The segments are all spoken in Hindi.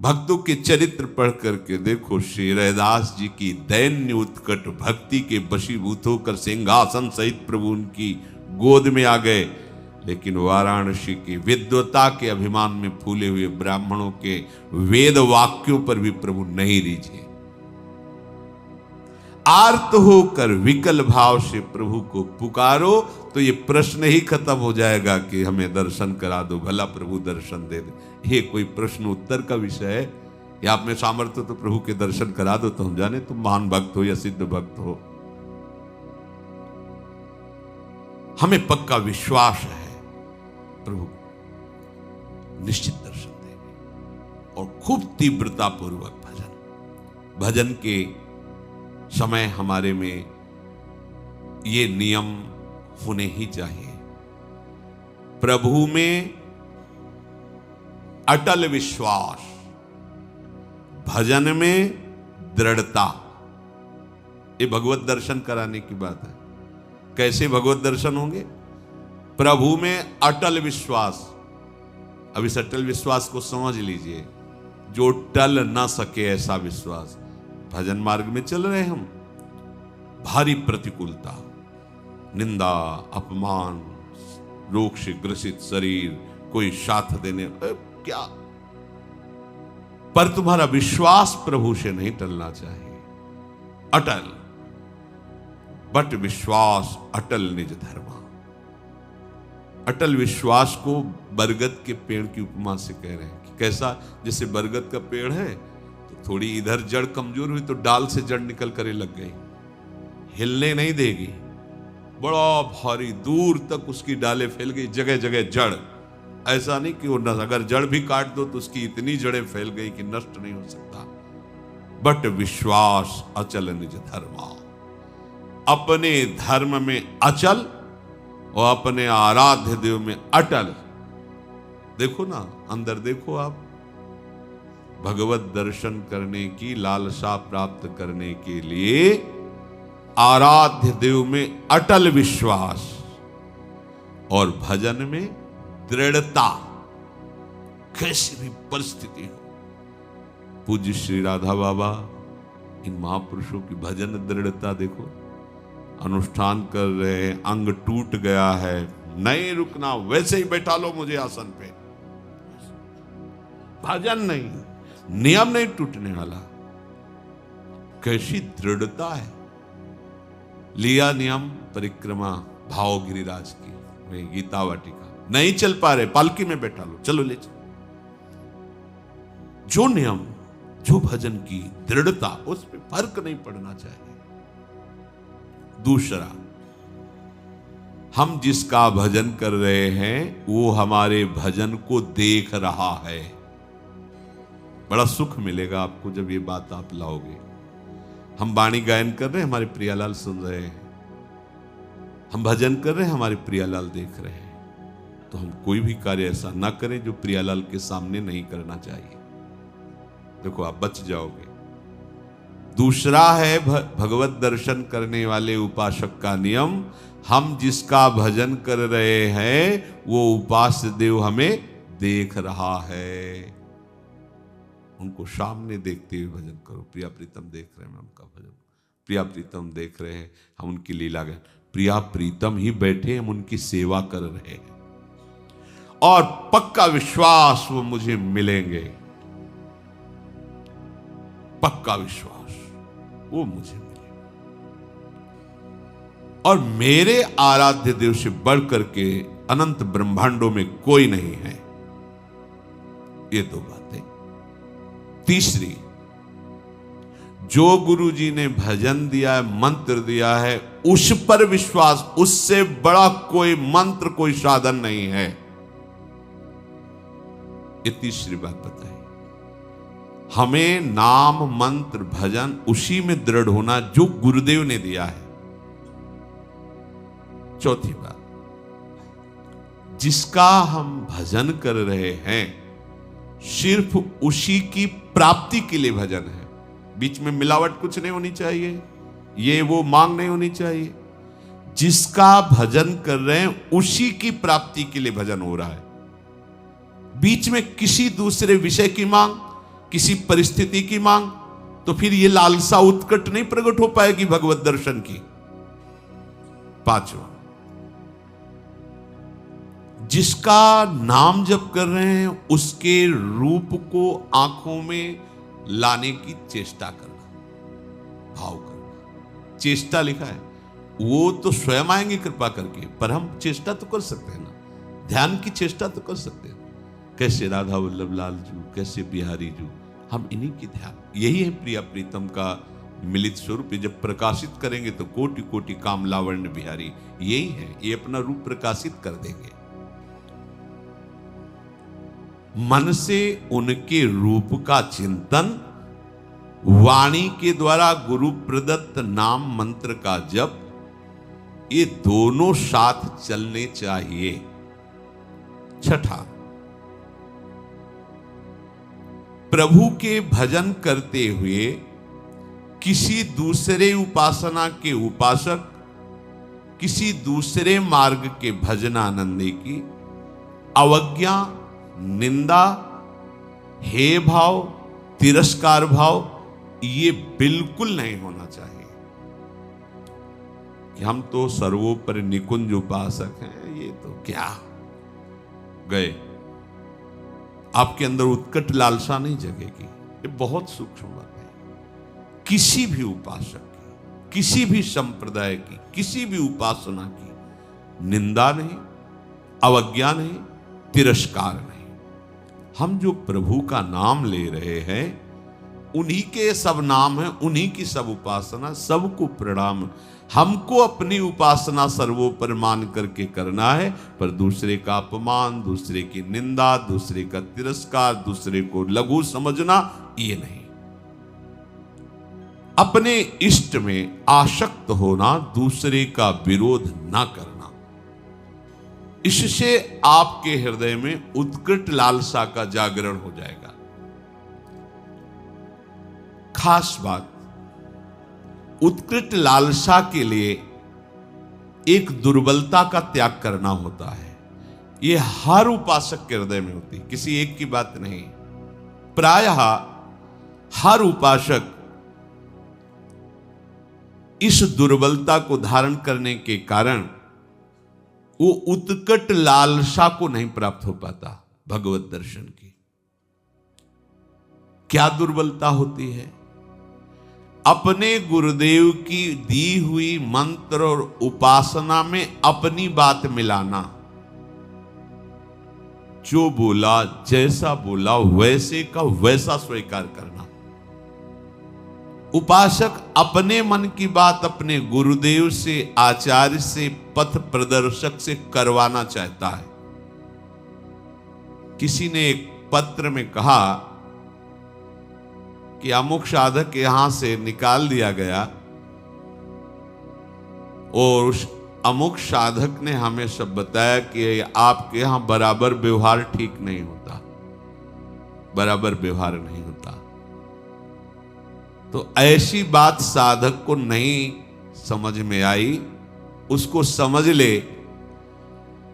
भक्तों के चरित्र पढ़ करके देखो, श्री रैदास जी की दैन्य उत्कट भक्ति के वशीभूत होकर सिंहासन सहित प्रभु उनकी गोद में आ गए, लेकिन वाराणसी की विद्वता के अभिमान में फूले हुए ब्राह्मणों के वेद वाक्यों पर भी प्रभु नहीं रीझे। आर्त होकर विकल भाव से प्रभु को पुकारो तो ये प्रश्न ही खत्म हो जाएगा कि हमें दर्शन करा दो, भला प्रभु दर्शन दे दे। ये कोई प्रश्न उत्तर का विषय है? या आप में सामर्थ्य तो प्रभु के दर्शन करा दो तो हम जाने तुम महान भक्त हो या सिद्ध भक्त हो। हमें पक्का विश्वास है प्रभु निश्चित दर्शन देंगे। और खूब तीव्रता पूर्वक भजन के समय हमारे में ये नियम होने ही चाहिए। प्रभु में अटल विश्वास, भजन में दृढ़ता। ये भगवत दर्शन कराने की बात है। कैसे भगवत दर्शन होंगे? प्रभु में अटल विश्वास। अब इस अटल विश्वास को समझ लीजिए, जो टल ना सके ऐसा विश्वास। भजन मार्ग में चल रहे हम, भारी प्रतिकूलता, निंदा, अपमान, रोग से ग्रसित शरीर, कोई साथ देने क्या, पर तुम्हारा विश्वास प्रभु से नहीं टलना चाहिए। अटल, बट विश्वास अटल निज धर्मा। अटल विश्वास को बरगद के पेड़ की उपमा से कह रहे हैं कि कैसा, जैसे बरगद का पेड़ है तो थोड़ी इधर जड़ कमजोर हुई तो डाल से जड़ निकल कर लग गई, हिलने नहीं देगी, बड़ा भारी दूर तक उसकी डालें फैल गई, जगह जगह जड़। ऐसा नहीं कि वो अगर जड़ भी काट दो तो उसकी इतनी जड़ें फैल गई कि नष्ट नहीं हो सकता। बट विश्वास अचल निज धर्मा। अपने धर्म में अचल और अपने आराध्य देव में अटल। देखो ना, अंदर देखो आप, भगवत दर्शन करने की लालसा प्राप्त करने के लिए आराध्य देव में अटल विश्वास और भजन में दृढ़ता। कैसी भी परिस्थिति हो। पूज्य श्री राधा बाबा, इन महापुरुषों की भजन दृढ़ता देखो। अनुष्ठान कर रहे हैं, अंग टूट गया है, नहीं रुकना, वैसे ही बैठा लो मुझे आसन पे। भजन नहीं, नियम नहीं टूटने वाला। कैसी दृढ़ता है। लिया नियम परिक्रमा भाव गिरिराज की, वही गीता वाटिका। नहीं चल पा रहे, पालकी में बैठा लो, चलो ले चलो। जो नियम, जो भजन की दृढ़ता, उस पर फर्क नहीं पड़ना चाहिए। दूसरा, हम जिसका भजन कर रहे हैं वो हमारे भजन को देख रहा है। बड़ा सुख मिलेगा आपको जब ये बात आप लाओगे। हम वाणी गायन कर रहे हैं, हमारे प्रियालाल सुन रहे हैं। हम भजन कर रहे हैं, हमारे प्रियालाल देख रहे हैं। तो हम कोई भी कार्य ऐसा ना करें जो प्रियालाल के सामने नहीं करना चाहिए। देखो, आप बच जाओगे। दूसरा है भगवत दर्शन करने वाले उपासक का नियम, हम जिसका भजन कर रहे हैं वो उपास्य देव हमें देख रहा है। उनको सामने देखते हुए भजन करो। प्रिया प्रीतम देख रहे हैं, मैं उनका भजन, प्रिया प्रीतम देख रहे हैं, हम उनकी लीला गाएं। प्रिया प्रीतम ही बैठे, हम उनकी सेवा कर रहे हैं और पक्का विश्वास वो मुझे मिलेंगे। पक्का विश्वास वो मुझे मिलेंगे। और मेरे आराध्य देव से बढ़कर के अनंत ब्रह्मांडों में कोई नहीं है। ये दो बातें। तीसरी, जो गुरु जी ने भजन दिया है, मंत्र दिया है, उस पर विश्वास। उससे बड़ा कोई मंत्र, कोई साधन नहीं है। ये तीसरी बात बताई। हमें नाम मंत्र भजन उसी में दृढ़ होना जो गुरुदेव ने दिया है। चौथी बात, जिसका हम भजन कर रहे हैं सिर्फ उसी की प्राप्ति के लिए भजन है। बीच में मिलावट कुछ नहीं होनी चाहिए, ये वो मांग नहीं होनी चाहिए। जिसका भजन कर रहे हैं उसी की प्राप्ति के लिए भजन हो रहा है। बीच में किसी दूसरे विषय की मांग किसी परिस्थिति की मांग, तो फिर ये लालसा उत्कट नहीं प्रकट हो पाएगी भगवत दर्शन की। पांचवा, जिसका नाम जप कर रहे हैं उसके रूप को आंखों में लाने की चेष्टा करना, भाव करना। चेष्टा लिखा है, वो तो स्वयं आएंगे कृपा करके, पर हम चेष्टा तो कर सकते हैं ना, ध्यान की चेष्टा तो कर सकते हैं। कैसे राधा वल्लभ लाल जू, कैसे बिहारी जू, हम इन्हीं की ध्यान, यही है प्रिया प्रीतम का मिलित स्वरूप। जब प्रकाशित करेंगे तो कोटि कोटि काम लावण्य बिहारी, यही है, ये अपना रूप प्रकाशित कर देंगे। मन से उनके रूप का चिंतन, वाणी के द्वारा गुरु प्रदत्त नाम मंत्र का जप, ये दोनों साथ चलने चाहिए। छठा, प्रभु के भजन करते हुए किसी दूसरे उपासना के उपासक, किसी दूसरे मार्ग के भजनानंदी की अवज्ञा, निंदा, हे भाव, तिरस्कार भाव, ये बिल्कुल नहीं होना चाहिए कि हम तो सर्वोपरि निकुंज उपासक हैं, ये तो क्या गए। आपके अंदर उत्कट लालसा नहीं जगेगी, ये बहुत सूक्ष्म बात है। किसी भी उपासक की, किसी भी संप्रदाय की, किसी भी उपासना की निंदा नहीं, अवज्ञा नहीं, तिरस्कार नहीं। हम जो प्रभु का नाम ले रहे हैं, उन्हीं के सब नाम हैं, उन्हीं की सब उपासना, सबको प्रणाम। हमको अपनी उपासना सर्वोपरि मान करके करना है, पर दूसरे का अपमान, दूसरे की निंदा, दूसरे का तिरस्कार, दूसरे को लघु समझना, ये नहीं। अपने इष्ट में आसक्त होना, दूसरे का विरोध ना करना, इससे आपके हृदय में उत्कट लालसा का जागरण हो जाएगा। खास बात, उत्कृष्ट लालसा के लिए एक दुर्बलता का त्याग करना होता है। यह हर उपासक के हृदय में होती है, किसी एक की बात नहीं। प्रायः हर उपासक इस दुर्बलता को धारण करने के कारण वो उत्कट लालसा को नहीं प्राप्त हो पाता भगवत दर्शन की। क्या दुर्बलता होती है? अपने गुरुदेव की दी हुई मंत्र और उपासना में अपनी बात मिलाना। जो बोला, जैसा बोला, वैसे का वैसा स्वीकार करना। उपासक अपने मन की बात अपने गुरुदेव से, आचार्य से, पथ प्रदर्शक से करवाना चाहता है। किसी ने एक पत्र में कहा कि अमुक साधक यहां से निकाल दिया गया और उस अमुक साधक ने हमें सब बताया कि आपके यहां बराबर व्यवहार ठीक नहीं होता, बराबर व्यवहार नहीं होता। तो ऐसी बात साधक को नहीं समझ में आई, उसको समझ ले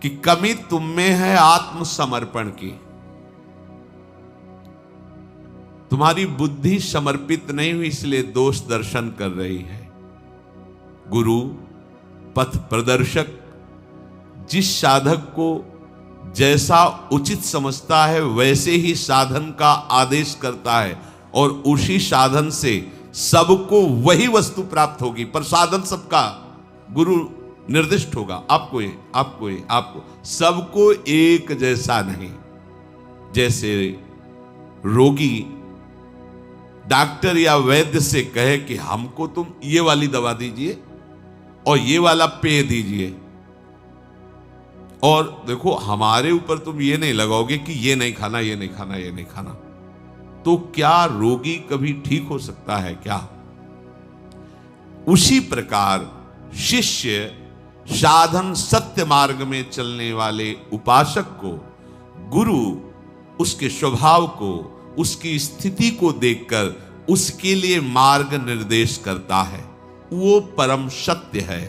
कि कमी तुम में है आत्मसमर्पण की। तुम्हारी बुद्धि समर्पित नहीं हुई, इसलिए दोष दर्शन कर रही है। गुरु पथ प्रदर्शक जिस साधक को जैसा उचित समझता है वैसे ही साधन का आदेश करता है और उसी साधन से सबको वही वस्तु प्राप्त होगी, पर साधन सबका गुरु निर्दिष्ट होगा। आपको सबको एक जैसा नहीं। जैसे रोगी डॉक्टर या वैद्य से कहे कि हमको तुम ये वाली दवा दीजिए और ये वाला पेय दीजिए, और देखो हमारे ऊपर तुम ये नहीं लगाओगे कि ये नहीं खाना, ये नहीं खाना, ये नहीं खाना, तो क्या रोगी कभी ठीक हो सकता है क्या? उसी प्रकार शिष्य साधन सत्य मार्ग में चलने वाले उपासक को गुरु उसके स्वभाव को, उसकी स्थिति को देखकर उसके लिए मार्ग निर्देश करता है। वो परम सत्य है,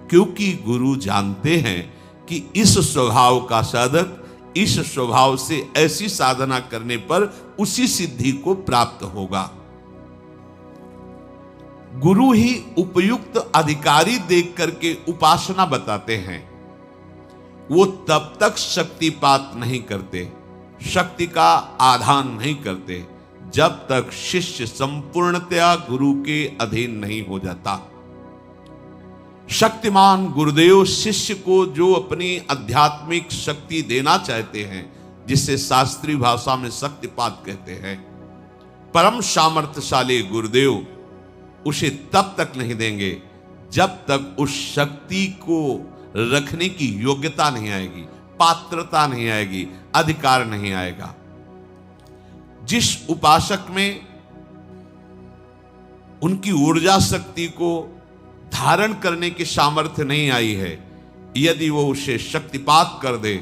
क्योंकि गुरु जानते हैं कि इस स्वभाव का साधक इस स्वभाव से ऐसी साधना करने पर उसी सिद्धि को प्राप्त होगा। गुरु ही उपयुक्त अधिकारी देख करके उपासना बताते हैं। वो तब तक शक्तिपात नहीं करते, शक्ति का आधान नहीं करते, जब तक शिष्य संपूर्णतया गुरु के अधीन नहीं हो जाता। शक्तिमान गुरुदेव शिष्य को जो अपनी आध्यात्मिक शक्ति देना चाहते हैं, जिसे शास्त्रीय भाषा में शक्तिपात कहते हैं, परम सामर्थ्यशाली गुरुदेव उसे तब तक नहीं देंगे जब तक उस शक्ति को रखने की योग्यता नहीं आएगी, पात्रता नहीं आएगी, अधिकार नहीं आएगा। जिस उपासक में उनकी ऊर्जा शक्ति को धारण करने की सामर्थ्य नहीं आई है, यदि वो उसे शक्तिपात कर दे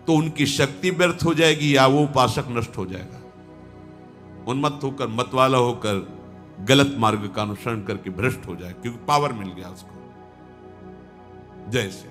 तो उनकी शक्ति व्यर्थ हो जाएगी या वो उपासक नष्ट हो जाएगा। उन्मत्त होकर, मतवाला होकर गलत मार्ग का अनुसरण करके भ्रष्ट हो जाए, क्योंकि पावर मिल गया उसको। जय श्री